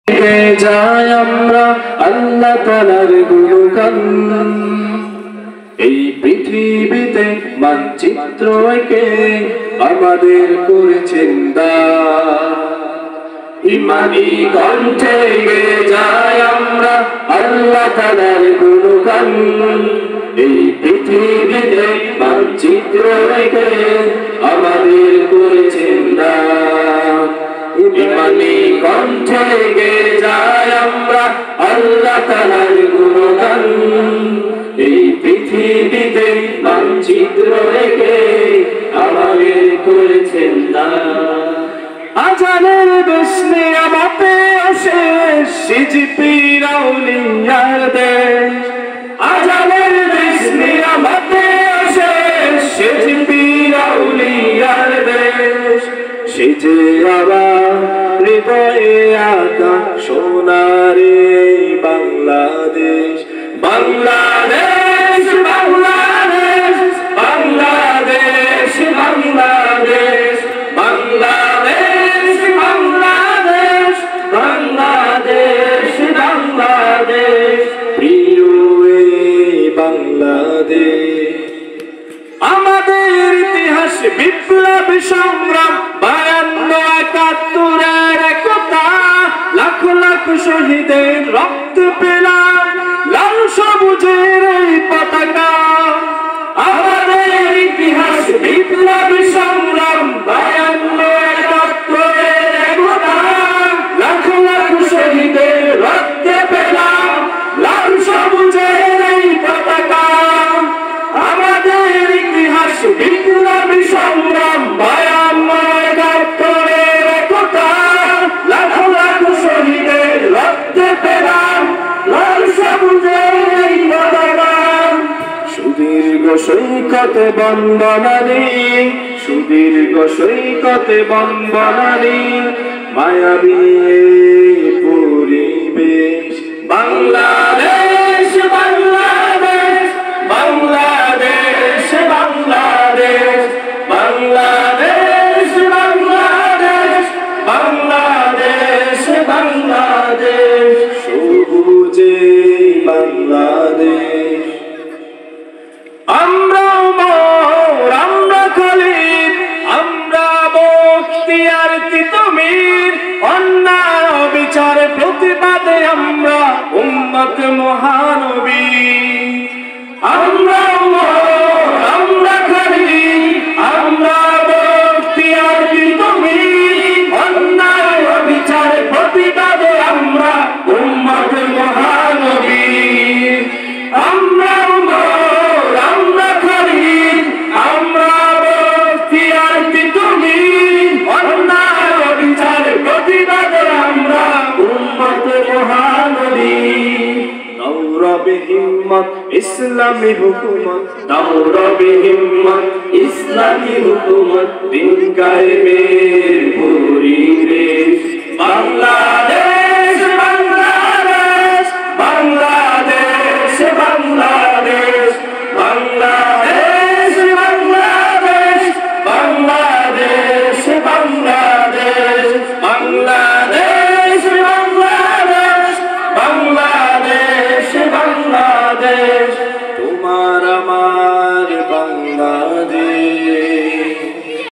যাই আমরা আল্লাহ তাআলার গুণগান, এই পৃথিবীতে মানচিত্র এঁকে আমাদের করেছেন দান। ইমানি কণ্ঠে গেয়ে যাই আমরা আল্লাহ তাআলার গুণগান, এই পৃথিবীতে মানচিত্র এঁকে আমাদের করেছেন দান। ইমানি কণ্ঠে গেয়ে যাই আমরা আল্লাহ তাআলার গুণগান, এই পৃথিবীতে মানচিত্র এঁকে আমাদের করেছেন দান। আজানের দেশ নিয়ামতে অশেষ সিজিপির আউলিয়ার দেশ, আজানের দেশ নিয়ামতে অশেষ সিজিপির আউলিয়ার দেশ। সে যে আবার হৃদয়ে আঁকা সোনারে বাংলাদেশ, বাংলাদেশ বাংলাদেশ বাংলাদেশ বাংলাদেশ বাংলাদেশ বাংলাদেশ বাংলাদেশ বাংলাদেশ প্রিয় বাংলাদেশ। আমাদের ইতিহাস বিপ্লব সংগ্রাম 52-71 একতা, লাখ লাখ শহীদের রক্ত পেলাম লাল সবুজের এই পতাকা। আমাদের ইতিহাস বিপ্লব সংগ্রাম 52-71 একতা, লাখ লাখ শহীদের রক্ত পেলাম লাল সবুজের এই পতাকা। আমাদের ইতিহাস বিপ্লব সংগ্রাম 52-71 একতা, লাখ লাখ শহীদের রক্ত পেলাম লাল সবুজের এই পতাকা। সুদীর্ঘ সৈকতে বন্দনানি, সুদীর্ঘ সৈকতে বন্দনানি মায়াবী পরিবেশ। বাংলাদেশ বাংলাদেশ বাংলাদেশ বাংলাদেশ বাংলাদেশ বাংলাদেশ বাংলাদেশ বাংলাদেশ সবুজে বাংলাদেশ। আমরা উমর, আমরা খালিদ, আমরা বখতিয়ার তিতুমীর, অন্যায় বিচার প্রতিবাদে আমরা উম্মত মহানবী। আমরা উমর, আমরা খালিদ, আমরা বখতিয়ার তিতুমীর, অন্যায় বিচার প্রতিবাদে আমরা উম্মত মহানবী। আমরা উমর, আমরা খালিদ, আমরা বখতিয়ার তিতুমীর, অন্যায় বিচার প্রতিবাদে আমরা উম্মত মহানবী। দৌড়বে হিম্মত ইসলামী হুকুমত, দৌড়বে হিম্মত ইসলামী হুকুমত, দিন কায়েমের